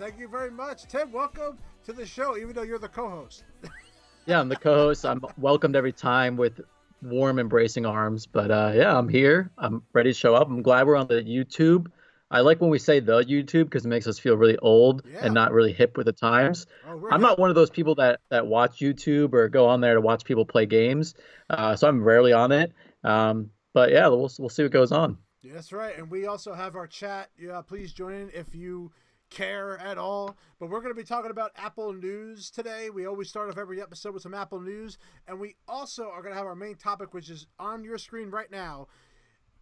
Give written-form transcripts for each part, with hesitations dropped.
Thank you very much. Tim, welcome to the show, even though you're the co-host. Yeah, I'm the co-host. I'm welcomed every time with warm, embracing arms. But yeah, I'm here. I'm ready to show up. I'm glad we're on the YouTube. I like when we say the YouTube because it makes us feel really old and Yeah. not really hip with the times. Oh, we're I'm hip. not one of those people that watch YouTube or go on there to watch people play games. So I'm rarely on it. But yeah, we'll see what goes on. Yeah, that's right. And we also have our chat. Yeah, please join in if you care at all. But we're going to be talking about Apple news today. We always start off every episode with some Apple news. And we also are going to have our main topic, which is on your screen right now.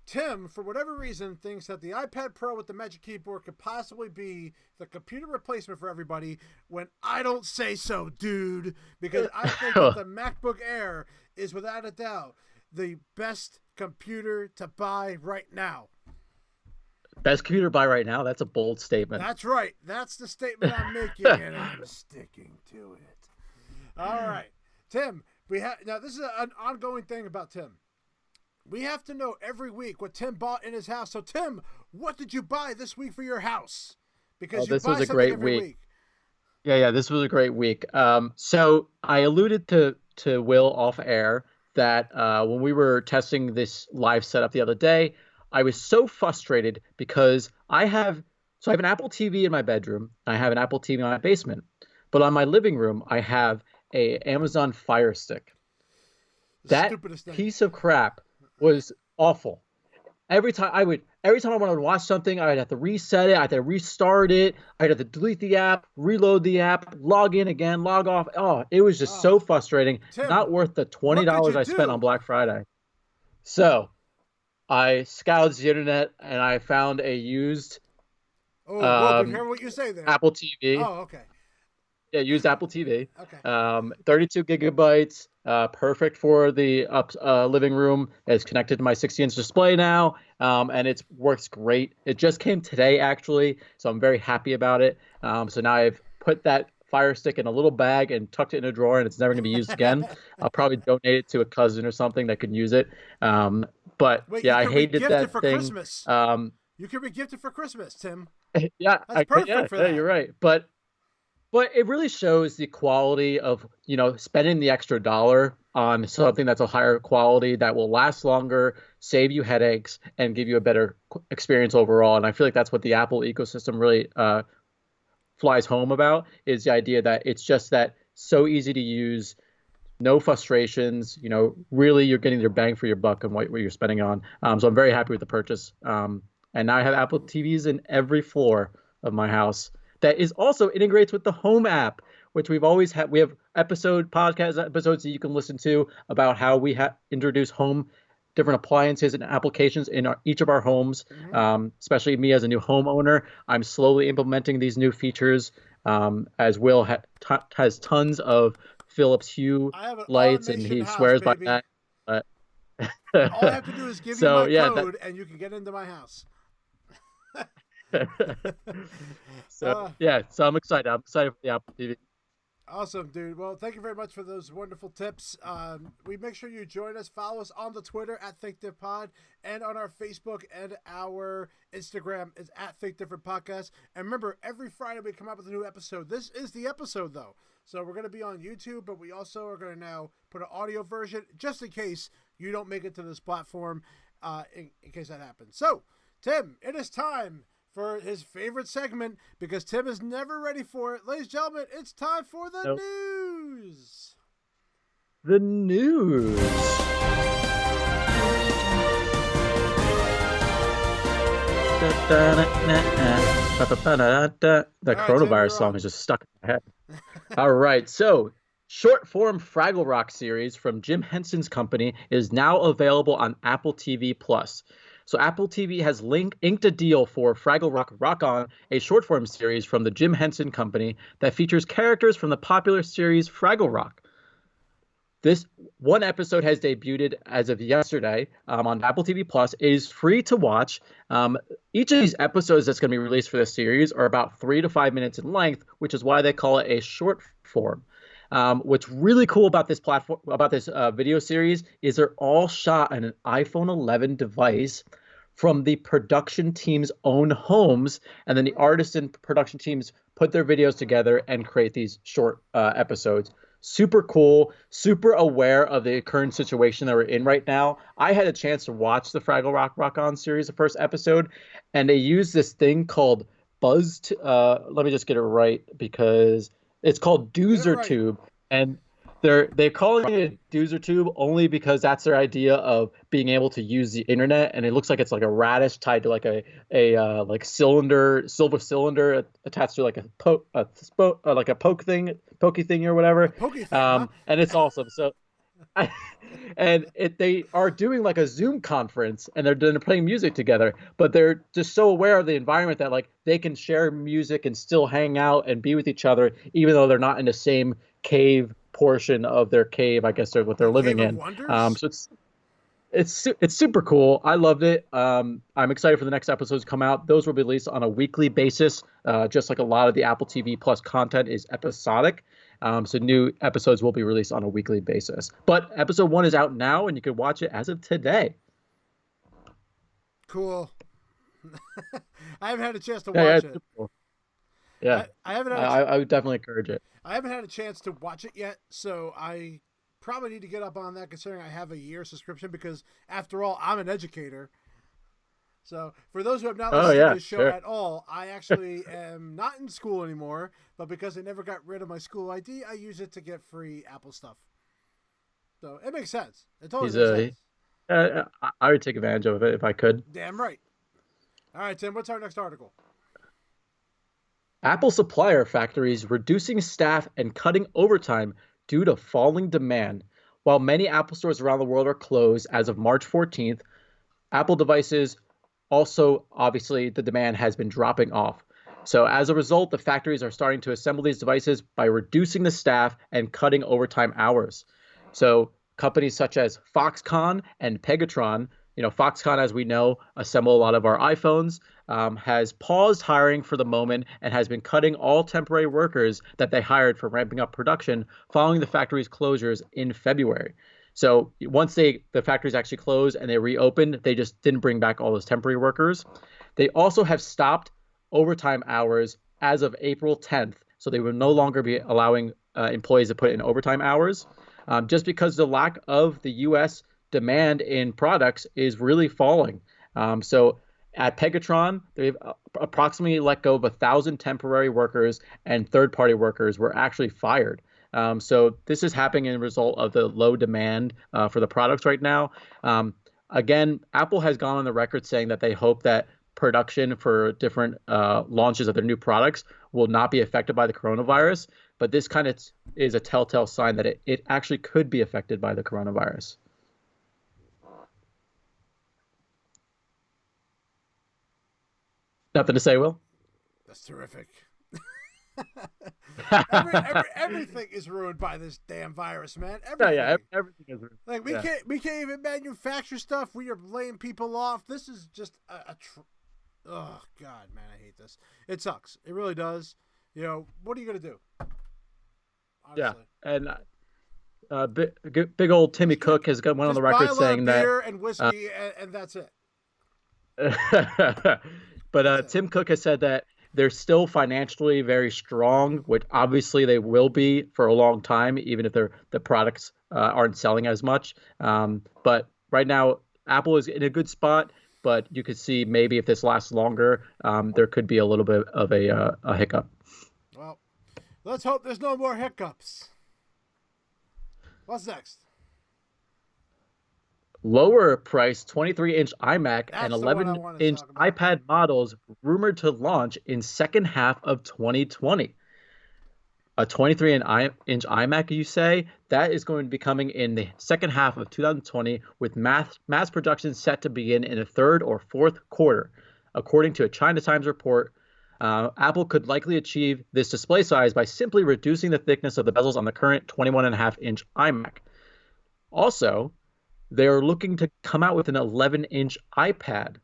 Tim, for whatever reason, thinks that the iPad Pro with the Magic Keyboard could possibly be the computer replacement for everybody when I don't say so, dude. Because I think that the MacBook Air is without a doubt the best computer to buy right now. Best computer to buy right now? That's a bold statement. That's right. That's the statement I'm making, and I'm sticking to it. All right. Tim, now this is an ongoing thing about Tim. We have to know every week what Tim bought in his house. So, Tim, what did you buy this week for your house? Because this was a great week. Yeah, this was a great week. So I alluded to Will off air that when we were testing this live setup the other day, I was so frustrated because I have an Apple TV in my bedroom. I have an Apple TV in my basement. But on my living room, I have a Amazon Fire Stick. That piece of crap was awful. Every time I wanted to watch something, I'd have to reset it, I'd have to restart it, I'd have to delete the app, reload the app, log in again, log off. Oh, it was just so frustrating. Tim, not worth the $20 I spent on Black Friday. So I scoured the internet and I found a used hear what you say there. Apple TV. Oh, okay. Yeah, used Apple TV. Okay. 32 gigabytes, perfect for the living room. It's connected to my 60-inch display now, and it works great. It just came today, actually, so I'm very happy about it. So now I've put that Fire Stick in a little bag and tucked it in a drawer, and it's never going to be used again. I'll probably donate it to a cousin or something that could use it. But wait, yeah, I hated that for thing. Christmas. You can re-gift it for Christmas, Tim. Yeah, that's perfect for that. Yeah, you're right. But it really shows the quality of, spending the extra dollar on something that's a higher quality that will last longer, save you headaches, and give you a better experience overall. And I feel like that's what the Apple ecosystem really flies home about, is the idea that it's just that so easy to use, no frustrations, really you're getting your bang for your buck on what you're spending on. So I'm very happy with the purchase. And now I have Apple TVs in every floor of my house. That is also integrates with the Home app, which we've always had. We have podcast episodes that you can listen to about how we introduce different appliances and applications in each of our homes. Mm-hmm. Especially me as a new homeowner, I'm slowly implementing these new features. As Will has tons of Philips Hue lights, and he swears by that. But all I have to do is give you my code, and you can get into my house. So I'm excited. I'm excited for the Apple TV. Awesome, dude. Well, thank you very much for those wonderful tips. We make sure you join us, follow us on the Twitter at ThinkDiffPod, and on our Facebook and our Instagram is at Think Different Podcast. And remember, every Friday we come up with a new episode. This is the episode, though. So we're going to be on YouTube, but we also are going to now put an audio version just in case you don't make it to this platform, in case that happens. So, Tim, it is time for his favorite segment, because Tim is never ready for it. Ladies and gentlemen, it's time for the news. The news. The coronavirus song is just stuck in my head. All right, so short form Fraggle Rock series from Jim Henson's company is now available on Apple TV Plus. So Apple TV has inked a deal for Fraggle Rock Rock On, a short-form series from the Jim Henson Company that features characters from the popular series Fraggle Rock. This one episode has debuted as of yesterday on Apple TV Plus. It is free to watch. Each of these episodes that's going to be released for this series are about 3 to 5 minutes in length, which is why they call it a short form. What's really cool about this video series is they're all shot on an iPhone 11 device from the production team's own homes, and then the artists and production teams put their videos together and create these short episodes. Super cool, super aware of the current situation that we're in right now. I had a chance to watch the Fraggle Rock On series, the first episode, and they use this thing called let me just get it right because it's called Doozer right. Tube, and they're calling it Doozer Tube only because that's their idea of being able to use the internet, and it looks like it's like a radish tied to like a like silver cylinder attached to like like a pokey thing or whatever. Pokey thing, huh? And it's awesome. So and they are doing like a Zoom conference, and they're playing music together, but they're just so aware of the environment that like they can share music and still hang out and be with each other, even though they're not in the same cave portion of their cave, I guess, they're what they're living in. So it's super cool. I loved it. I'm excited for the next episodes to come out. Those will be released on a weekly basis, just like a lot of the Apple TV Plus content is episodic. So new episodes will be released on a weekly basis. But episode 1 is out now, and you can watch it as of today. Cool. I haven't had a chance to watch it. Cool. Yeah, I would definitely encourage it. I haven't had a chance to watch it yet, so I probably need to get up on that, considering I have a year subscription, because after all, I'm an educator. So for those who have not listened to the show at all, I actually am not in school anymore, but because I never got rid of my school ID, I use it to get free Apple stuff. So it makes sense. It totally makes sense. I would take advantage of it if I could. Damn right. All right, Tim, what's our next article? Apple supplier factories reducing staff and cutting overtime due to falling demand. While many Apple stores around the world are closed as of March 14th, Apple devices also, obviously, the demand has been dropping off. So as a result, the factories are starting to assemble these devices by reducing the staff and cutting overtime hours. So companies such as Foxconn and Pegatron, Foxconn, as we know, assemble a lot of our iPhones, has paused hiring for the moment and has been cutting all temporary workers that they hired for ramping up production following the factory's closures in February. So once the factories actually closed and they reopened, they just didn't bring back all those temporary workers. They also have stopped overtime hours as of April 10th. So they will no longer be allowing employees to put in overtime hours, just because the lack of the U.S. demand in products is really falling. So at Pegatron, they've approximately let go of 1,000 temporary workers, and third-party workers were actually fired. So this is happening in a result of the low demand for the products right now. Again, Apple has gone on the record saying that they hope that production for different launches of their new products will not be affected by the coronavirus. But this kind of is a telltale sign that it actually could be affected by the coronavirus. Nothing to say, Will? That's terrific. Everything is ruined by this damn virus, man. Everything. Everything is ruined. Like we can't even manufacture stuff. We are laying people off. This is just oh God, man, I hate this. It sucks. It really does. What are you gonna do? Honestly. Yeah, and big old Timmy Cook has went on the record saying that beer and whiskey, and that's it. But Tim Cook has said that they're still financially very strong, which obviously they will be for a long time, even if the products aren't selling as much. But right now, Apple is in a good spot, but you could see maybe if this lasts longer, there could be a little bit of a hiccup. Well, let's hope there's no more hiccups. What's next? Lower price 23-inch iMac and 11-inch iPad models rumored to launch in second half of 2020. A 23-inch iMac, you say? That is going to be coming in the second half of 2020, with mass production set to begin in the third or fourth quarter. According to a China Times report, Apple could likely achieve this display size by simply reducing the thickness of the bezels on the current 21.5-inch iMac. Also, they're looking to come out with an 11-inch iPad,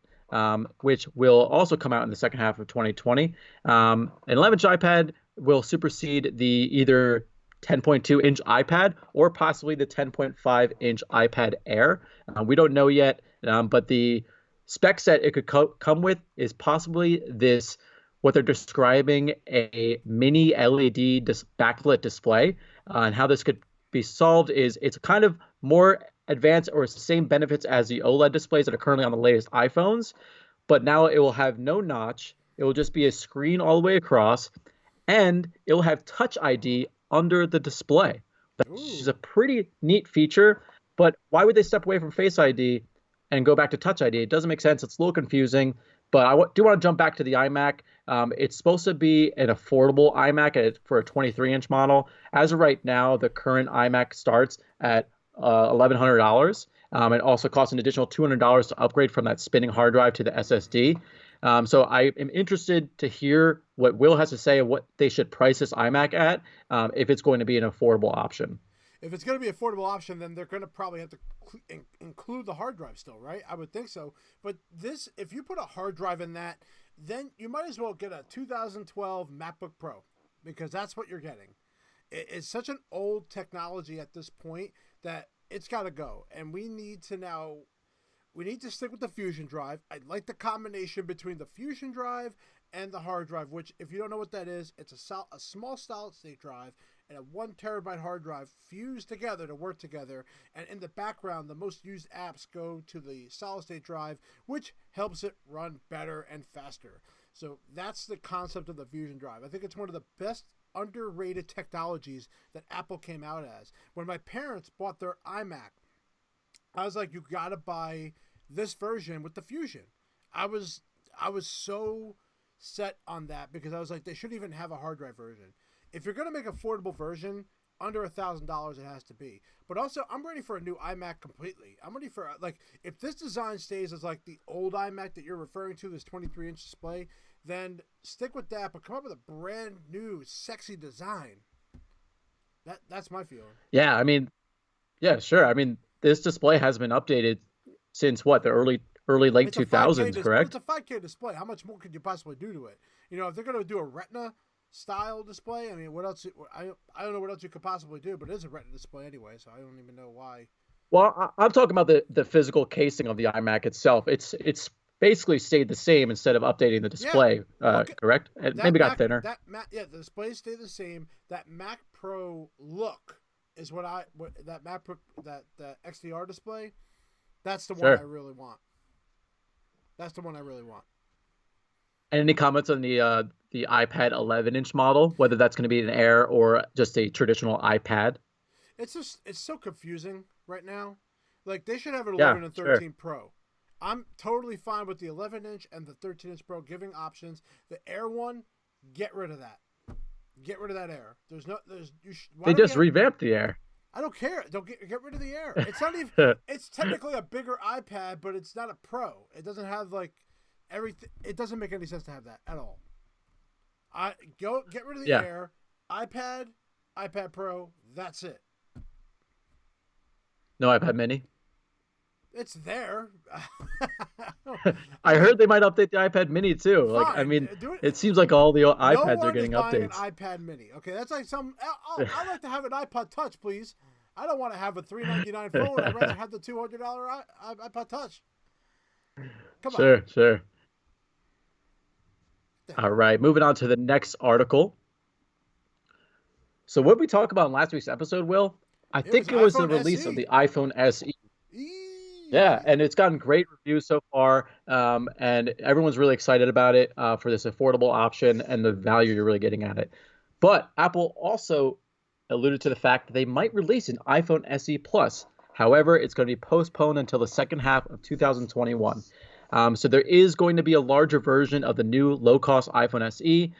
which will also come out in the second half of 2020. An 11-inch iPad will supersede the either 10.2-inch iPad or possibly the 10.5-inch iPad Air. We don't know yet, but the specs that it could come with is possibly this, what they're describing a mini LED backlit display. And how this could be solved is it's kind of more advanced or same benefits as the OLED displays that are currently on the latest iPhones, but now it will have no notch. It will just be a screen all the way across, and it will have Touch ID under the display, which is Ooh. a pretty neat feature. But why would they step away from Face ID and go back to Touch ID? It doesn't make sense. It's a little confusing. But I do want to jump back to the iMac. It's supposed to be an affordable iMac for a 23-inch model. As of right now, the current iMac starts at $1,100. It also costs an additional $200 to upgrade from that spinning hard drive to the SSD. So I am interested to hear what Will has to say of what they should price this iMac at, if it's going to be an affordable option. If it's going to be an affordable option, then they're going to probably have to include the hard drive still, right? I would think so. But this, if you put a hard drive in that, then you might as well get a 2012 MacBook Pro, because that's what you're getting. It's such an old technology at this point that it's got to go. And we need to stick with the Fusion drive. I like the combination between the Fusion drive and the hard drive, which, if you don't know what that is, it's a small solid state drive and a 1 terabyte hard drive fused together to work together. And in the background, the most used apps go to the solid state drive, which helps it run better and faster. So that's the concept of the Fusion drive. I think it's one of the best underrated technologies that Apple came out as. When my parents bought their iMac, I was like, you got to buy this version with the Fusion. I was so set on that, because I was like, they should even have a hard drive version. If you're going to make an affordable version, under $1,000 it has to be. But also, I'm ready for a new iMac completely. I'm ready for, like, if this design stays as like the old iMac that you're referring to, this 23-inch display, then stick with that, but come up with a brand new, sexy design. That's my feeling. Yeah, I mean, yeah, sure. I mean, this display has been updated since what, the early late It's a 5K 2000s, but it's correct? a 5K display. How much more could you possibly do to it? You know, if they're going to do a Retina style display, I mean, what else? I don't know what else you could possibly do, but it is a Retina display anyway, so I don't even know why. Well, I'm talking about the physical casing of the iMac itself. It's basically stayed the same instead of updating the Yeah, display, look at correct? And maybe got thinner. yeah, the displays stay the same. That Mac Pro look is what that Mac Pro, that XDR display. That's the one I Sure. really want. That's the one I really want. And any comments on the iPad 11-inch model, whether that's going to be an Air or just a traditional iPad? It's so confusing right now. Like, they should have an Yeah, 11 and sure. 13 Pro. I'm totally fine with the 11-inch and the 13-inch Pro giving options. The Air one, get rid of that. Get rid of that Air. Why They do we just have? revamped the Air. I don't care. Don't get rid of the Air. It's not even. It's technically a bigger iPad, but it's not a Pro. It doesn't have like everything. It doesn't make any sense to have that at all. I go get rid of the Yeah. Air, iPad, iPad Pro. That's it. No iPad Mini. It's there. I heard they might update the iPad Mini too. Like, I Fine. mean, Do it. it seems like all the No iPads are one is getting buying an updates. iPad Mini. Okay, that's like some. I like to have an iPod Touch, please. I don't want to have a $399 phone. I'd rather have the $200 iPod Touch. Come on. Sure, sure. What the All hell? right, moving on to the next article. So, what did we talk about in last week's episode, Will? I It was think it was the iPhone release of SE. the iPhone SE. Yeah, Eee. and it's gotten great reviews so far, and everyone's really excited about it, for this affordable option and the value you're really getting at it. But Apple also alluded to the fact that they might release an iPhone SE Plus. However, it's going to be postponed until the second half of 2021. So there is going to be a larger version of the new low-cost iPhone SE.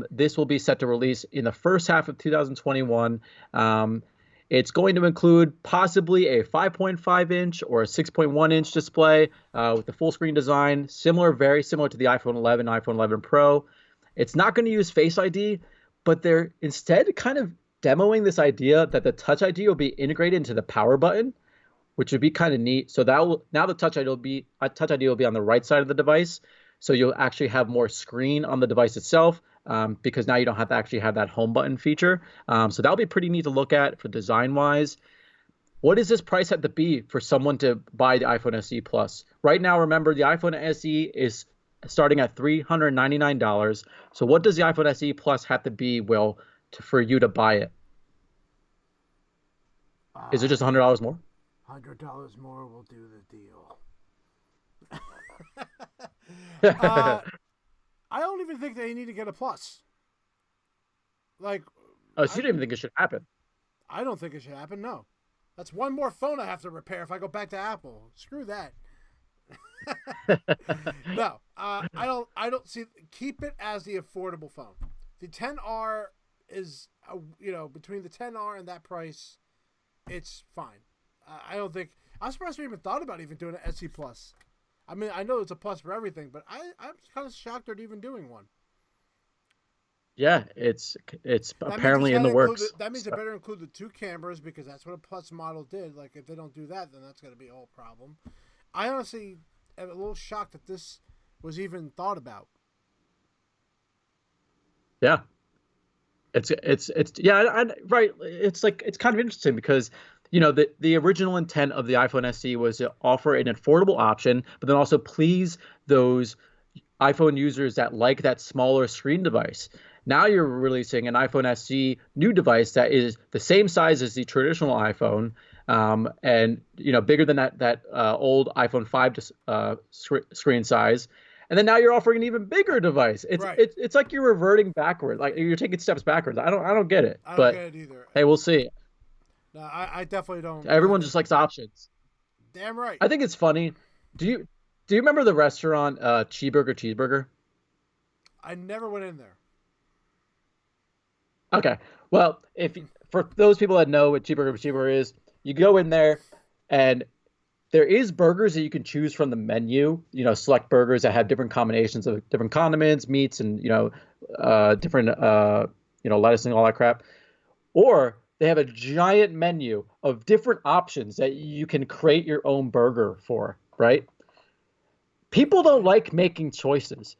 This will be set to release in the first half of 2021. It's going to include possibly a 5.5-inch or a 6.1-inch display, with the full screen design, very similar to the iPhone 11, iPhone 11 Pro. It's not going to use Face ID, but they're instead kind of demoing this idea that the Touch ID will be integrated into the power button, which would be kind of neat. So now the Touch ID will be on the right side of the device, so you'll actually have more screen on the device itself, because now you don't have to actually have that home button feature. So that'll be pretty neat to look at for design wise. What does this price have to be for someone to buy the iPhone SE Plus? Right now, remember the iPhone SE is starting at $399. So what does the iPhone SE Plus have to be, Will, for you to buy it? Is it just $100 more? $100 more will do the deal. Oh, I don't even think they need to get a plus. Like, so you I didn't even think it should happen. I don't think it should happen. No, that's one more phone I have to repair if I go back to Apple. Screw that. No, I don't. I don't see. Keep it as the affordable phone. The 10R is, between the 10R and that price, it's fine. I don't think. I'm surprised we even thought about even doing an SE Plus. I mean, I know it's a plus for everything, but I'm kind of shocked they're even doing one. Yeah, it's That means apparently in the works. that means So, it better include the two cameras because that's what a plus model did. Like if they don't do that, then that's going to be a whole problem. I honestly am a little shocked that this was even thought about. yeah, it's yeah, right. It's like it's kind of interesting because the original intent of the iPhone SE was to offer an affordable option, but then also please those iPhone users that like that smaller screen device. Now you're releasing an iPhone SE new device that is the same size as the traditional iPhone, and bigger than that old iPhone 5 screen size. And then now you're offering an even bigger device. It's Right. it's it's like you're reverting backward, like you're taking steps backwards. I don't get it, I don't but get it either. hey, we'll see. No, I definitely don't. Everyone just likes options. Damn right. I think it's funny. Do you remember the restaurant Cheeseburger? I never went in there. Okay. Well, if for those people that know what cheeseburger is, you go in there and there is burgers that you can choose from the menu, select burgers that have different combinations of different condiments, meats, and different lettuce and all that crap. Or they have a giant menu of different options that you can create your own burger for, right? People don't Okay. like making choices.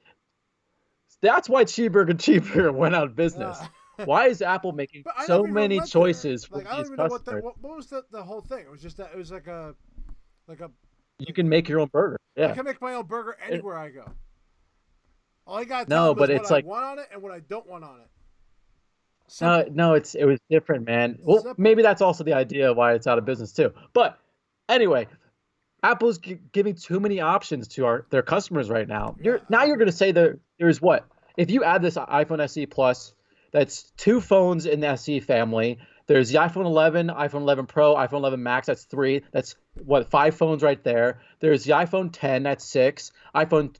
That's why Cheeseburger went out of business. Uh, Why is Apple making but I so never even many went there. choices for Like I don't these even know what customers? what was the whole thing. It was just that it was like a You like can make your own burger. I Yeah. can make my own burger It- anywhere I go. All I gotta tell no, them is but what it's I like want on it and what I don't want on it. no, Simple. no, it was different, man. Well, Simple. maybe that's also the idea of why it's out of business too. But anyway, Apple's giving too many options to their customers right now. Yeah, Now I you're agree. going to say there's what? If you add this iPhone SE Plus, that's two phones in the SE family. There's the iPhone 11, iPhone 11 Pro, iPhone 11 Max. That's three. That's what, five phones right there. There's the iPhone 10. That's six. iPhone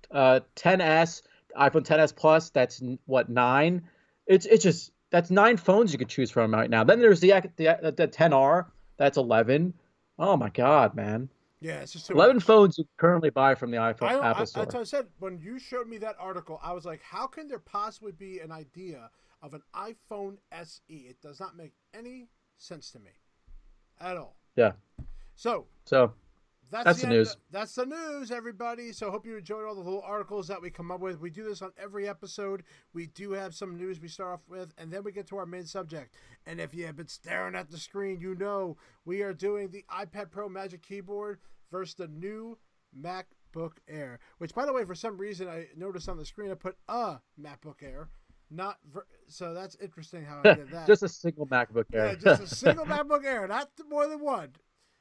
10s, iPhone 10s Plus. That's what, nine. It's just that's nine phones you could choose from right now. Then there's the 10R. That's 11. Oh my God, man. Yeah, it's just too 11 much. phones you currently buy from the iPhone I don't. Apple That's Store. what I said when you showed me that article. I was like, how can there possibly be an idea of an iPhone SE? It does not make any sense to me at all. Yeah. So So that's that's the the end. news. That's the news, everybody. So hope you enjoyed all the little articles that we come up with. We do this on every episode. We do have some news we start off with, and then we get to our main subject. And if you have been staring at the screen, you know we are doing the iPad Pro Magic Keyboard versus the new MacBook Air. Which, by the way, for some reason I noticed on the screen I put a MacBook Air, not so that's interesting how I did that. Just a single MacBook Yeah, Air. just a single MacBook Air, not more than one.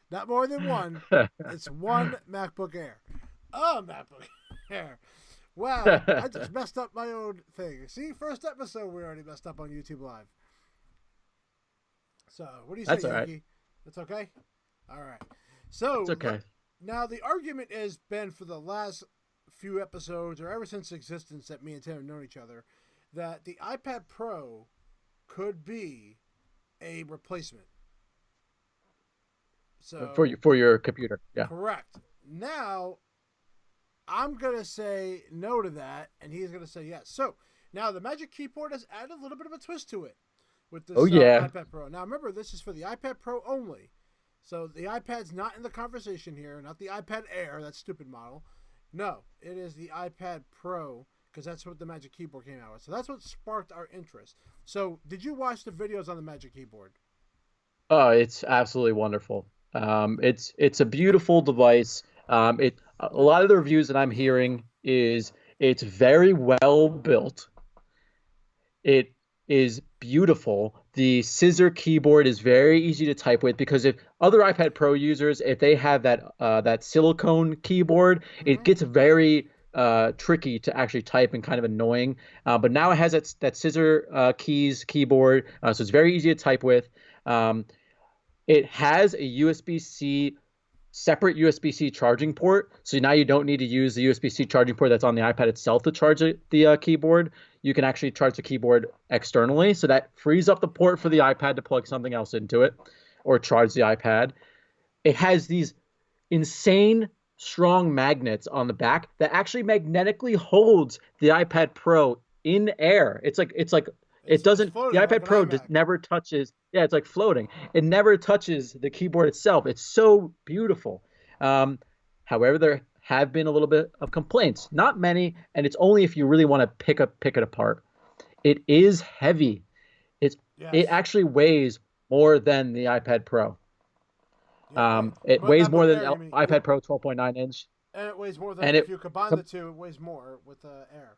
Not more than one. It's one MacBook Air. Oh, MacBook Air. Wow, I just messed up my own thing. See, first episode we already messed up on YouTube Live. So, what do you say, That's all right. Yogi? That's okay? All right. So, It's okay. now the argument has been for the last few episodes, or ever since existence that me and Tim have known each other, that the iPad Pro could be a replacement. For So, your computer. Yeah. correct. Now, I'm going to say no to that, and he's going to say yes. So, now the Magic Keyboard has added a little bit of a twist to it with Oh this yeah. iPad Pro. Now, remember, this is for the iPad Pro only. So, the iPad's not in the conversation here, not the iPad Air, that stupid model. No, it is the iPad Pro, because that's what the Magic Keyboard came out with. So, that's what sparked our interest. So, did you watch the videos on the Magic Keyboard? Oh, it's absolutely wonderful. It's a beautiful device. A lot of the reviews that I'm hearing is it's very well built. It is beautiful. The scissor keyboard is very easy to type with because if other iPad Pro users, if they have that silicone keyboard, it Mm-hmm. gets very tricky to actually type and kind of annoying. But now it has that scissor keys keyboard, so it's very easy to type with. Um, it has a USB-C separate USB-C charging port. So now you don't need to use the USB-C charging port that's on the iPad itself to charge the keyboard. You can actually charge the keyboard externally. So that frees up the port for the iPad to plug something else into it or charge the iPad. It has these insane strong magnets on the back that actually magnetically holds the iPad Pro in air. It's like it It's doesn't the floating like iPad an Pro iMac. just never touches. Yeah, it's like floating. It never touches the keyboard itself. It's so beautiful. Um, However, there have been a little bit of complaints, not many, and it's only if you really want to pick it apart. It is heavy. It's it Yes. actually weighs more than the iPad Pro. Yeah. It But weighs more MacBook than Air, you mean? iPad Pro 12.9 inch, And it weighs more than and if it you combine the two. It weighs more with the Air.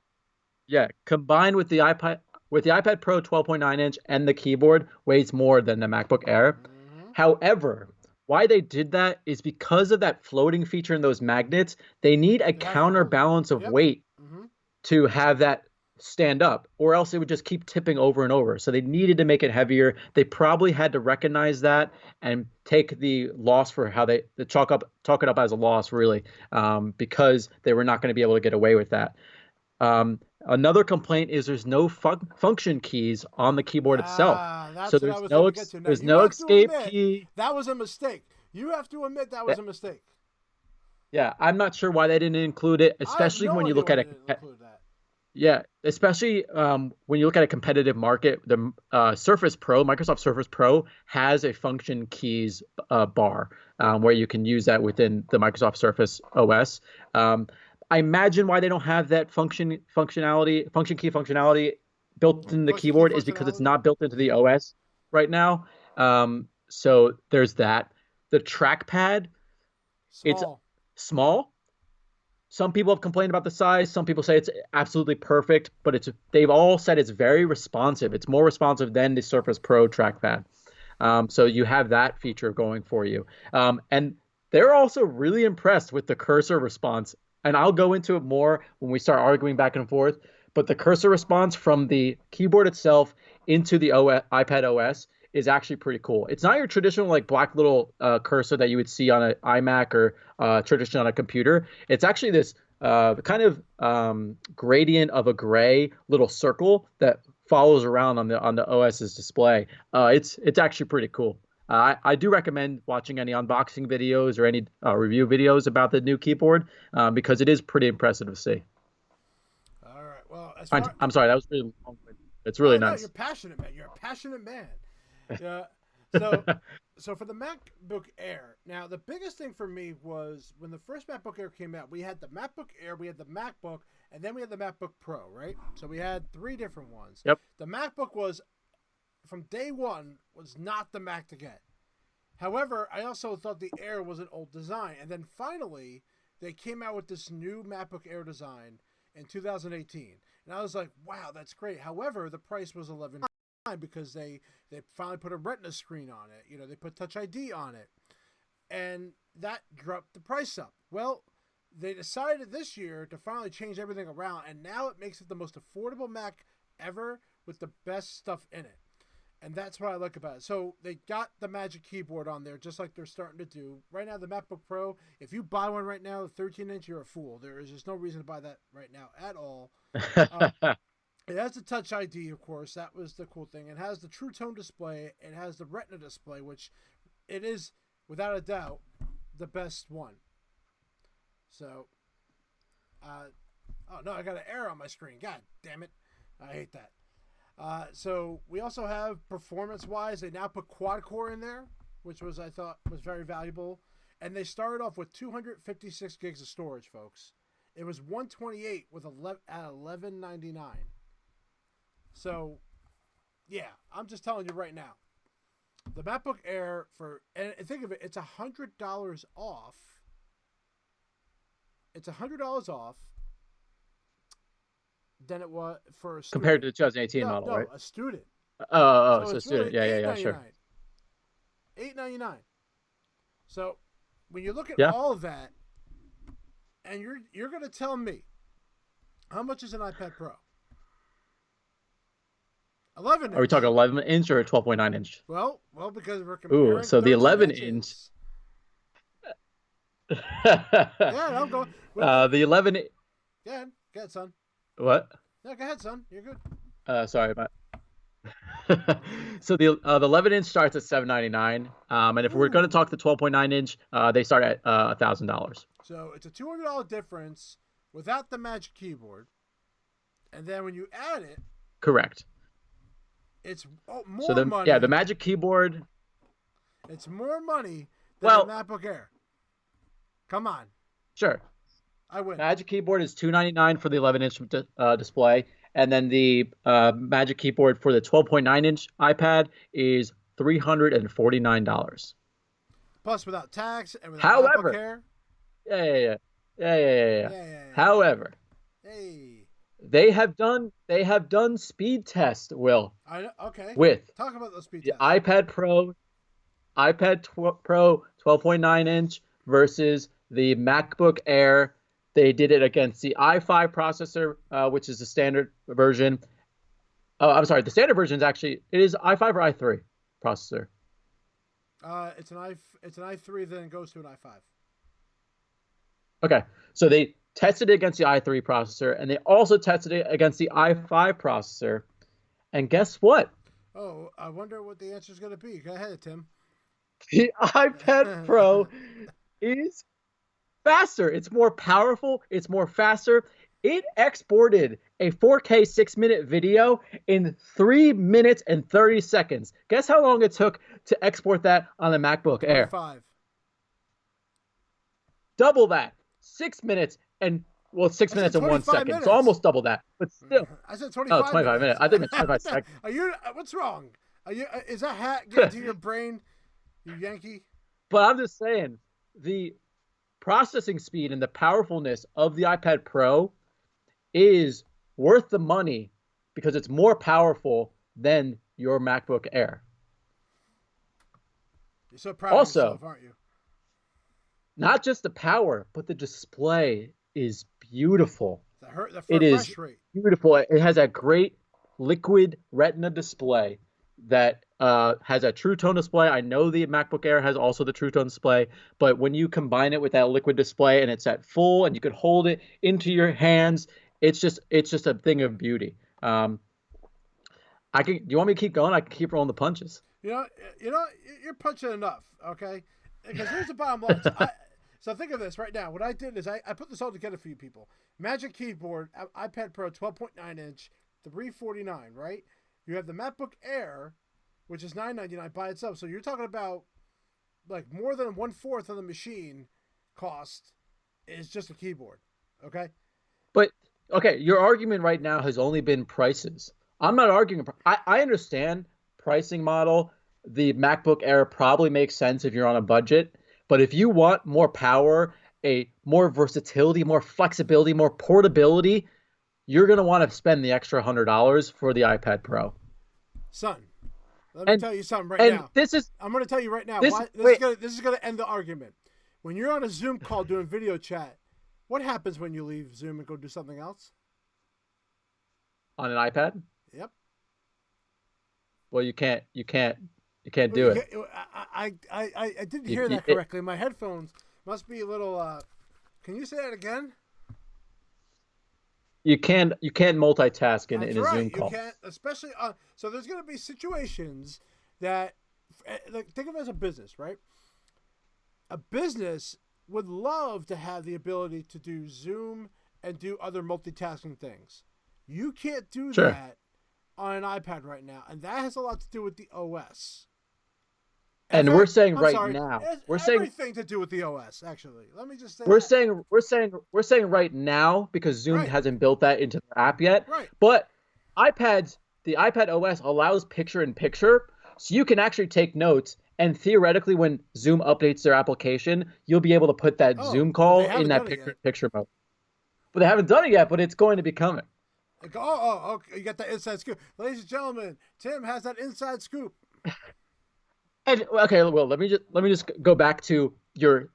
yeah, combined with the iPad Pro 12.9 inch and the keyboard weighs more than the MacBook Air. Mm-hmm. However, why they did that is because of that floating feature in those magnets. They need a It has to hold it. counterbalance of Yep. weight Mm-hmm. to have that stand up, or else it would just keep tipping over and over. So they needed to make it heavier. They probably had to recognize that and take the loss for how they chalk it up as a loss, really, because they were not going to be able to get away with that. Another complaint is there's no function keys on the keyboard itself. Ah, So that's what I was going to get to. Now, there's you no have to escape admit key. that was a mistake. You have to admit that was That- a mistake. Yeah, I'm not sure why they didn't include it, I have especially no when you idea look why at they it. didn't include that. Yeah, especially when you look at a competitive market, the Surface Pro, Microsoft Surface Pro has a function keys bar where you can use that within the Microsoft Surface OS. Um, I imagine why they don't have that function key functionality built in the Function key keyboard is because it's functionality? not built into the OS right now. So there's that. The trackpad, it's Small. small. Some people have complained about the size. Some people say it's absolutely perfect, but they've all said it's very responsive. It's more responsive than the Surface Pro trackpad. So you have that feature going for you. And they're also really impressed with the cursor response. And I'll go into it more when we start arguing back and forth. But the cursor response from the keyboard itself into the iPad OS is actually pretty cool. It's not your traditional like black little cursor that you would see on an iMac or traditionally on a computer. It's actually this kind of gradient of a gray little circle that follows around on the OS's display. It's actually pretty cool. I do recommend watching any unboxing videos or any review videos about the new keyboard because it is pretty impressive to see. All right. Well, as I'm, far I'm sorry, that was really long. It's really oh no, you're nice. passionate, man. You're a passionate man. Yeah. So, so for the MacBook Air, now the biggest thing for me was when the first MacBook Air came out. We had the MacBook Air, we had the MacBook, and then we had the MacBook Pro, right? So we had three different ones. Yep. The MacBook was from day one was not the Mac to get. However, I also thought the Air was an old design, and then finally they came out with this new MacBook Air design in 2018, and I was like, wow, that's great. However, the price was 11 because they finally put a Retina screen on it. You know, they put Touch ID on it, and that dropped the price up. Well, they decided this year to finally change everything around, and now it makes it the most affordable Mac ever with the best stuff in it. And that's what I like about it. So they got the Magic Keyboard on there, just like they're starting to do. Right now, the MacBook Pro, if you buy one right now, the 13-inch, you're a fool. There is just no reason to buy that right now at all. Um, it has the Touch ID, of course. That was the cool thing. It has the True Tone display. It has the Retina display, which it is, without a doubt, the best one. So, oh no, I got an error on my screen. God damn it. I hate that. So we also have performance-wise, they now put quad-core in there, which was I thought was very valuable. And they started off with 256 gigs of storage, folks. It was 128 with 1199. So, yeah, I'm just telling you right now. the MacBook Air and think of it, it's $100 off. It's $100 off than it was for a student. Compared to the 2018 model, right? A student. So student. Really yeah, sure. $899. So when you look at Yeah. all of that, and you're going to tell me how much is an iPad Pro? 11 inch. Are we talking 11 inch or 12.9 inch? Well, because we're comparing. So the 11 inches. inch. Yeah, I'm going. The 11. Go ahead, son. What? No, go ahead, son. You're good. Sorry, so the 11 inch starts at $799, and if we're going to talk the 12.9 inch, they start at $1,000. So it's a $200 difference without the Magic Keyboard, and then when you add it, correct. It's more money. Yeah, the Magic Keyboard. It's more money than the MacBook Air. Come on. Sure. I win. Magic Keyboard is $299 for the 11 inch display, and then the Magic Keyboard for the 12.9 inch iPad is $349. Plus, without tax and without MacBook Air. Yeah. However, they have done speed tests, Will. Okay. With talk about those speed tests. iPad Pro 12.9 inch versus the MacBook Air. They did it against the i5 processor, which is the standard version. Oh, I'm sorry. The standard version is actually, it is i5 or i3 processor. It's an i3, then it goes to an i5. Okay, so they tested it against the i3 processor, and they also tested it against the i5 processor. And guess what? Oh, I wonder what the answer is going to be. Go ahead, Tim. The iPad Pro is faster. It's more powerful. It's more faster. It exported a 4K 6-minute video in 3 minutes and 30 seconds. Guess how long it took to export that on the MacBook Air? 5. Double that. 6 minutes and 6 minutes and 1 second. Minutes. So almost double that. But still. I said 25. Oh, 25 minutes. I think it's 25 seconds. Are you? What's wrong? Is that hat getting to your brain, you Yankee? But I'm just saying, the processing speed and the powerfulness of the iPad Pro is worth the money because it's more powerful than your MacBook Air. You're so proud of yourself, aren't you? Not just the power, but the display is beautiful. It is beautiful. It has a great liquid retina display that has a True Tone display. I know the MacBook Air has also the True Tone display, but when you combine it with that liquid display and it's at full and you can hold it into your hands, it's just a thing of beauty. Do you want me to keep going? I can keep rolling the punches. You're punching enough, okay? Because here's the bottom line. So think of this right now. What I did is I put this all together for you people. Magic Keyboard, iPad Pro 12.9 inch, $349, right? You have the MacBook Air, which is $999 by itself. So you're talking about like more than 1/4 of the machine cost is just a keyboard, okay? But okay, your argument right now has only been prices. I'm not arguing. I understand pricing model. The MacBook Air probably makes sense if you're on a budget. But if you want more power, more versatility, more flexibility, more portability, you're going to want to spend the extra $100 for the iPad Pro. Son, let me tell you something right now. I'm going to tell you right now. This is going to end the argument. When you're on a Zoom call doing video chat, what happens when you leave Zoom and go do something else? On an iPad? Yep. Well, you can't do it. I didn't hear that correctly. My headphones must be a little. Can you say that again? You can't multitask in a Zoom call. You can't, especially. So there's going to be situations that, like, think of it as a business, right? A business would love to have the ability to do Zoom and do other multitasking things. You can't do that on an iPad right now, and that has a lot to do with the OS. And we're saying now, we're saying everything to do with the OS. Actually, let me just say we're saying right now because Zoom hasn't built that into their app yet. Right. But the iPad OS allows picture-in-picture, So you can actually take notes, and theoretically, when Zoom updates their application, you'll be able to put that Oh, Zoom but they call in haven't that done it yet. picture mode. But they haven't done it yet, but it's going to be coming. Like, okay, you got that inside scoop, ladies and gentlemen. Tim has that inside scoop. And okay, well, let me just go back to your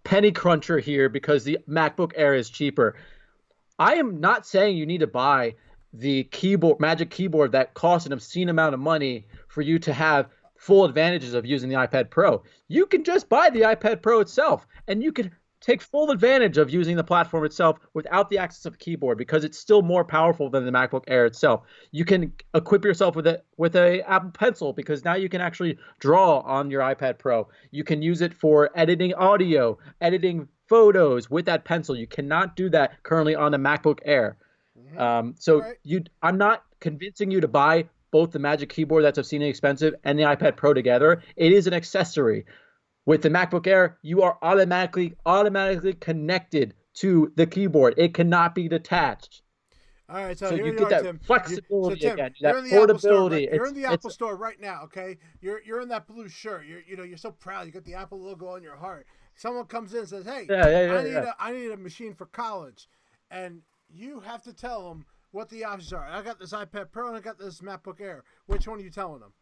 penny cruncher here because the MacBook Air is cheaper. I am not saying you need to buy the keyboard, Magic Keyboard that costs an obscene amount of money for you to have full advantages of using the iPad Pro. You can just buy the iPad Pro itself, and you can take full advantage of using the platform itself without the access of a keyboard because it's still more powerful than the MacBook Air itself. You can equip yourself with a Apple Pencil because now you can actually draw on your iPad Pro. You can use it for editing audio, editing photos with that pencil. You cannot do that currently on the MacBook Air. Mm-hmm. So Right. I'm not convincing you to buy both the Magic Keyboard that's obscenely expensive and the iPad Pro together. It is an accessory. With the MacBook Air, you are automatically connected to the keyboard. It cannot be detached. All right, so So here you you get are, that Tim. So flexibility Tim, again, you're that in the Apple store, right? portability. You're in the It's Apple store right now, okay? You're in that blue shirt. You're so proud. You got the Apple logo on your heart. Someone comes in and says, "Hey, yeah, yeah, I yeah, need yeah. a machine for college," and you have to tell them what the options are. I got this iPad Pro and I got this MacBook Air. Which one are you telling them?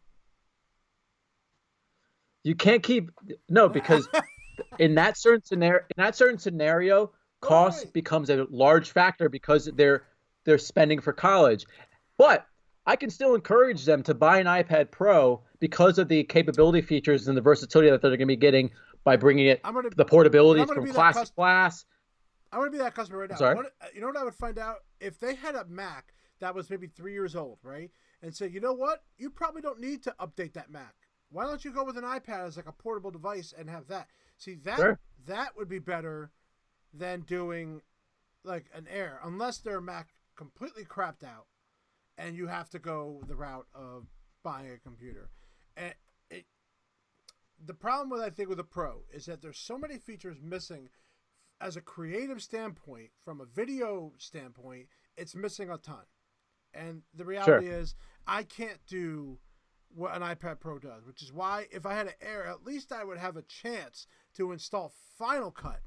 You can't keep no because in that certain scenario, cost Right. becomes a large factor because they're spending for college. But I can still encourage them to buy an iPad Pro because of the capability features and the versatility that they're going to be getting by bringing it I'm gonna, the but portability I'm gonna from be that class to customer. class. I'm gonna be that customer right I'm now. sorry. What you know? What I would find out if they had a Mac that was maybe 3 years old, right? And say, you know what? You probably don't need to update that Mac. Why don't you go with an iPad as like a portable device and have that? See Sure. that would be better than doing like an Air, unless their Mac completely crapped out and you have to go the route of buying a computer. And it, the problem with I think with a Pro is that there's so many features missing as a creative standpoint, from a video standpoint, it's missing a ton. And the Sure. reality is, I can't do what an iPad Pro does, which is why if I had an Air, at least I would have a chance to install Final Cut.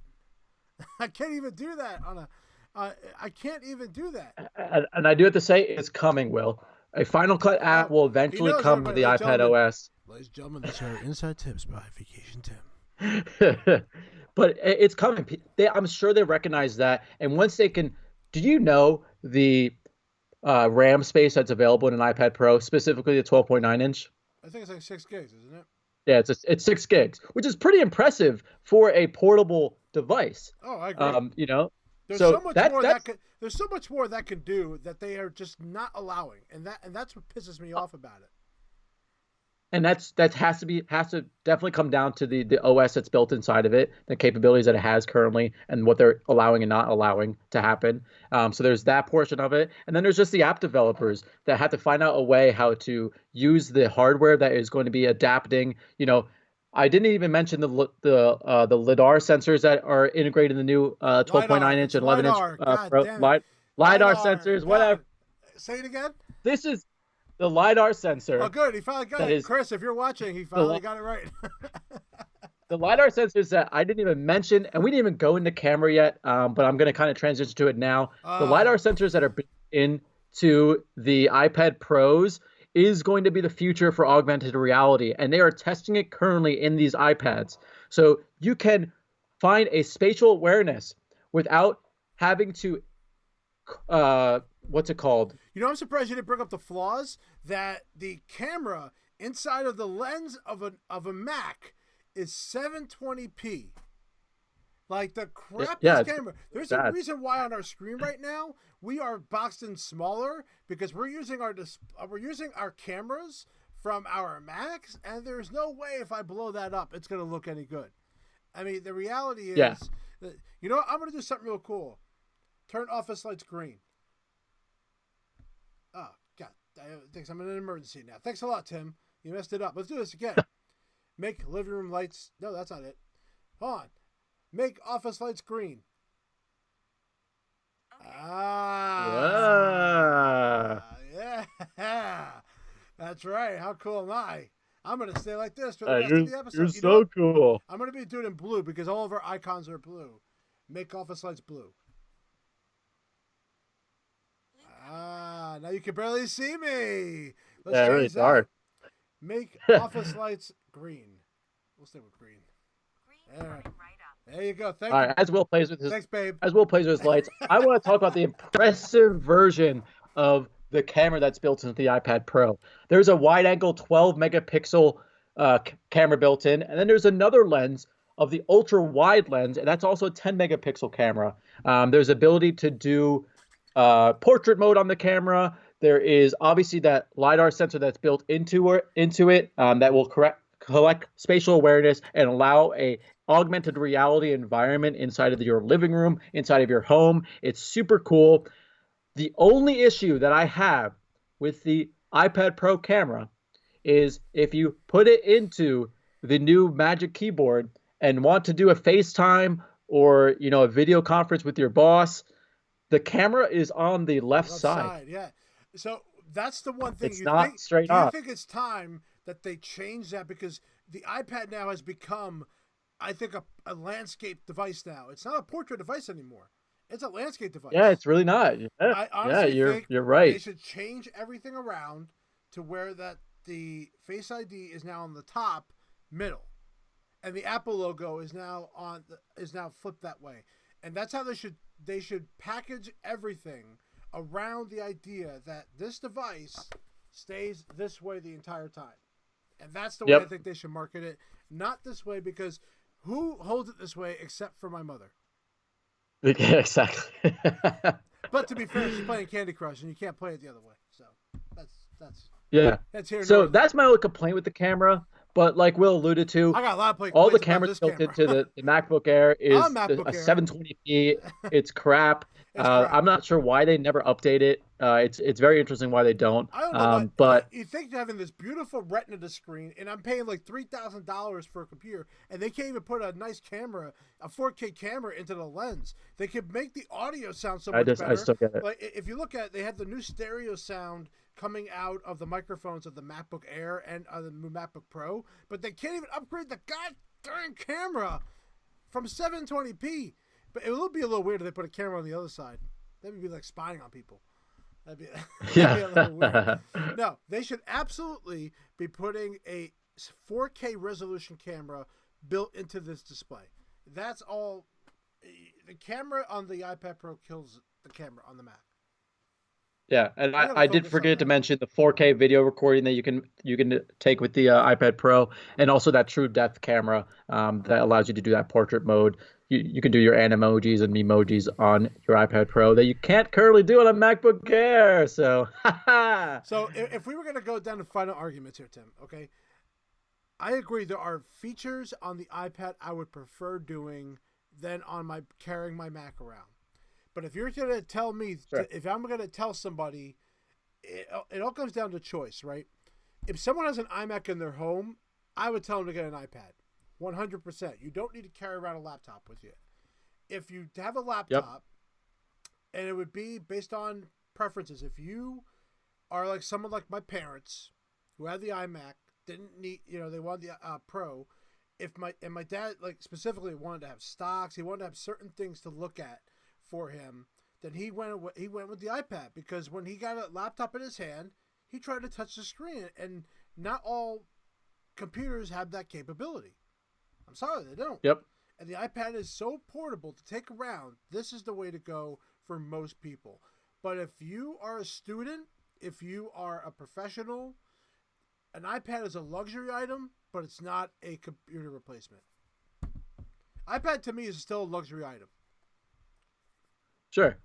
I can't even do that on a. I can't even do that. And I do have to say it's coming, Will. A Final Cut app Oh, will he eventually knows come to everybody, the ladies and iPad gentlemen. OS. Ladies and gentlemen, these are inside tips by Vacation Tim. But it's coming. I'm sure they recognize that. And once they can, do you know the RAM space that's available in an iPad Pro, specifically the 12.9 inch? I think it's like 6 gigs, isn't it? Yeah, it's 6 gigs, which is pretty impressive for a portable device. Oh, I agree. You know, There's so so much that's more that's there's so much more that can do that they are just not allowing, and that's what pisses me off about it. and that has to definitely come down to the OS that's built inside of it, the capabilities that it has currently, and what they're allowing and not allowing to happen. So there's that portion of it, and then there's just the app developers that have to find out a way how to use the hardware that is going to be adapting. I didn't even mention the lidar sensors that are integrated in the new 12.9 LiDAR, inch it's and 11-inch LiDAR. God Pro damn it, lidar LiDAR. sensors, whatever. God, say it again. This is the lidar Oh, sensor good. He finally got that it, is Chris. If you're watching, he the finally got it right. The LiDAR sensors that I didn't even mention, and we didn't even go into camera yet, but I'm going to kind of transition to it now. The LiDAR Oh, sensors that are built into the iPad Pros is going to be the future for augmented reality, and they are testing it currently in these iPads. So you can find a spatial awareness without having to, what's it called? I'm surprised you didn't bring up the flaws that the camera inside of the lens of a Mac is 720p. Like the Yeah, crappiest it's camera. There's a bad. reason why on our screen right now we are boxed in smaller because we're using our cameras from our Macs, and there's no way if I blow that up it's gonna look any good. I mean, the reality Yeah. is, that, what? I'm gonna do something real cool. Turn office lights green. Oh God, thanks. I'm in an emergency now. Thanks a lot, Tim. You messed it up. Let's do this again. Make living room lights. No, that's not it. Hold on. Make office lights green. Ah, Yeah. yeah. That's right. How cool am I? I'm gonna stay like this for the rest You're of the you're episode. You know so what? cool. I'm gonna be doing it in blue because all of our icons are blue. Make office lights blue. Ah, now you can barely see me. Let's Yeah, really change that. dark. Make office lights green. We'll stay with green. There, there you go. Thank All you. right, as Will plays with his Thanks, babe. lights, I want to talk about the impressive version of the camera that's built into the iPad Pro. There's a wide-angle 12 megapixel camera built in, and then there's another lens of the ultra-wide lens, and that's also a 10 megapixel camera. There's ability to do portrait mode on the camera. There is obviously that LiDAR sensor that's built into it that will collect spatial awareness and allow a augmented reality environment inside of your living room, inside of your home. It's super cool. The only issue that I have with the iPad Pro camera is if you put it into the new Magic Keyboard and want to do a FaceTime or, a video conference with your boss, the camera is on the left side. Yeah. So that's the one thing It's you not think. straight Do you on. think it's time that they change that because the iPad now has become, I think, a landscape device now. It's not a portrait device anymore. It's a landscape device. Yeah, it's really not. Yeah, I honestly think you're they right. should change everything around to where that the Face ID is now on the top middle, and the Apple logo is now flipped that way, and that's how they should package everything around the idea that this device stays this way the entire time, and that's the way I think they should market it. Not this way because who holds it this way except for my mother? Yeah, exactly. But to be fair, she's playing Candy Crush, and you can't play it the other way. So that's Yeah. here. So that's my only complaint with the camera. But like Will alluded to, I got a lot of all the complaints about cameras this built camera. into the MacBook Air is MacBook a Air. 720p. It's crap. It's crap. I'm not sure why they never update it. It's very interesting why they don't. I don't know why. But You think having this beautiful Retina screen, and I'm paying like $3,000 for a computer, and they can't even put a nice camera, a 4K camera into the lens. They could make the audio sound so much better. I still get it. Like if you look at it, they had the new stereo sound coming out of the microphones of the MacBook Air and the new MacBook Pro, but they can't even upgrade the goddamn camera from 720p. But it will be a little weird if they put a camera on the other side. That would be like spying on people. That'd be a little weird. No, they should absolutely be putting a 4K resolution camera built into this display. That's all. The camera on the iPad Pro kills the camera on the Mac. Yeah, and I did forget to mention the 4K video recording that you can take with the iPad Pro, and also that true depth camera that allows you to do that portrait mode. You can do your animojis and memojis on your iPad Pro that you can't currently do on a MacBook Air. So, so if we were going to go down to final arguments here, Tim, okay, I agree there are features on the iPad I would prefer doing than on carrying my Mac around. But if you're going to tell me, sure. If I'm going to tell somebody, it all comes down to choice, right? If someone has an iMac in their home, I would tell them to get an iPad. 100%. You don't need to carry around a laptop with you. If you have a laptop, and it would be based on preferences. If you are like someone like my parents who had the iMac, didn't need, they wanted the Pro. My dad like specifically wanted to have stocks, he wanted to have certain things to look at for him, then he went with the iPad, because when he got a laptop in his hand, he tried to touch the screen, and not all computers have that capability. I'm sorry, they don't. Yep. And the iPad is so portable to take around. This is the way to go for most people. But if you are a student, if you are a professional, an iPad is a luxury item, but it's not a computer replacement. iPad to me is still a luxury item. Sure.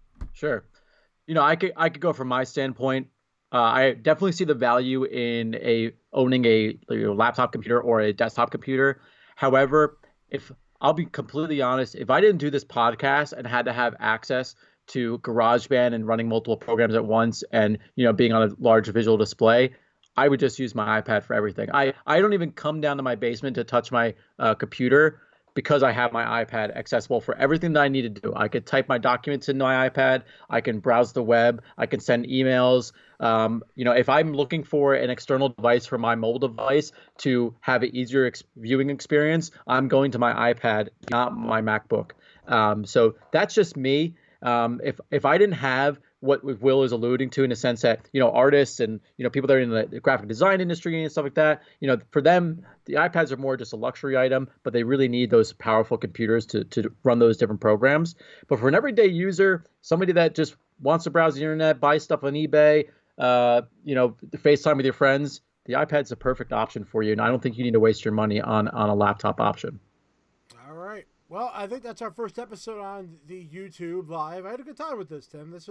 I could go from my standpoint. I definitely see the value in owning a laptop computer or a desktop computer. However, if I'll be completely honest, if I didn't do this podcast and had to have access to GarageBand and running multiple programs at once and being on a large visual display, I would just use my iPad for everything. I don't even come down to my basement to touch my computer, because I have my iPad accessible for everything that I need to do. I could type my documents in my iPad. I can browse the web. I can send emails. If I'm looking for an external device for my mobile device to have an easier viewing experience, I'm going to my iPad, not my MacBook. So that's just me. If I didn't have what Will is alluding to, in the sense that artists and people that are in the graphic design industry and stuff like that, for them the iPads are more just a luxury item, but they really need those powerful computers to run those different programs. But for an everyday user, somebody that just wants to browse the internet, buy stuff on eBay, FaceTime with your friends, the iPad's a perfect option for you, and I don't think you need to waste your money on a laptop option. All right. Well, I think that's our first episode on the YouTube Live. I had a good time with this, Tim. This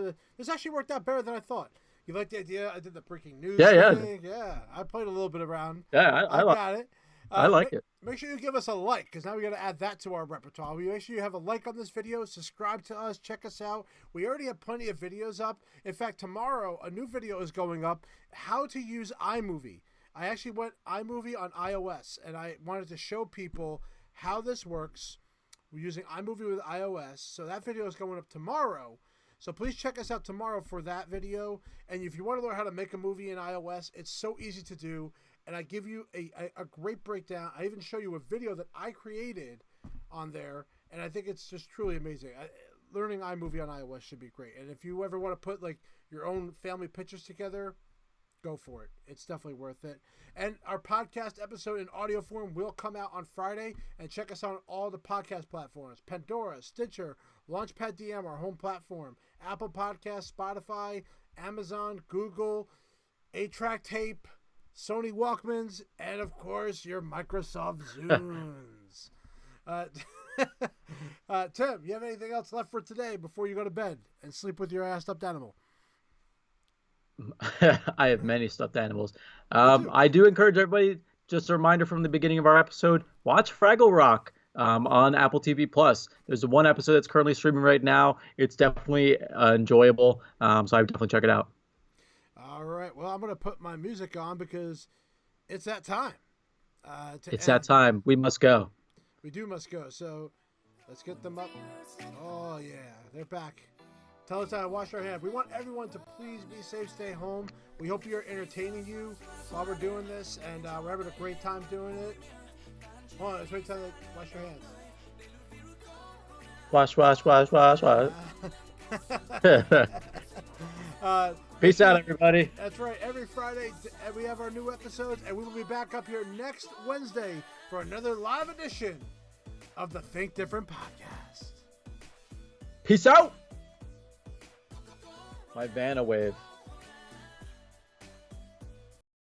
actually worked out better than I thought. You like the idea? I did the breaking news thing. Yeah, I played a little bit around. Yeah, I got it. I like it. Make sure you give us a like, because now we got to add that to our repertoire. Make sure you have a like on this video, subscribe to us, check us out. We already have plenty of videos up. In fact, tomorrow a new video is going up, how to use iMovie. I actually went iMovie on iOS, and I wanted to show people how this works. We're using iMovie with iOS, so that video is going up tomorrow. So please check us out tomorrow for that video. And if you want to learn how to make a movie in iOS, it's so easy to do. And I give you a great breakdown. I even show you a video that I created on there, and I think it's just truly amazing. Learning iMovie on iOS should be great. And if you ever want to put like your own family pictures together, go for it. It's definitely worth it. And our podcast episode in audio form will come out on Friday. And check us out on all the podcast platforms: Pandora, Stitcher, Launchpad DM, our home platform, Apple Podcasts, Spotify, Amazon, Google, 8-track tape, Sony Walkmans, and of course your Microsoft Zooms. Tim, you have anything else left for today before you go to bed and sleep with your stuffed animal? I have many stuffed animals. I do encourage everybody, just a reminder from the beginning of our episode, watch Fraggle Rock on Apple TV Plus. There's one episode that's currently streaming right now. It's definitely enjoyable, so I would definitely check it out. All right. Well, I'm going to put my music on because it's that time. That time. We must go. We must go. So let's get them up. Oh, yeah. They're back. Tell us how to wash our hands. We want everyone to please be safe, stay home. We hope we are entertaining you while we're doing this, and we're having a great time doing it. Hold on, let's wait till wash your hands. Wash. Peace out, everybody. That's right. Every Friday, we have our new episodes, and we will be back up here next Wednesday for another live edition of the Think Different podcast. Peace out. My Vanna wave.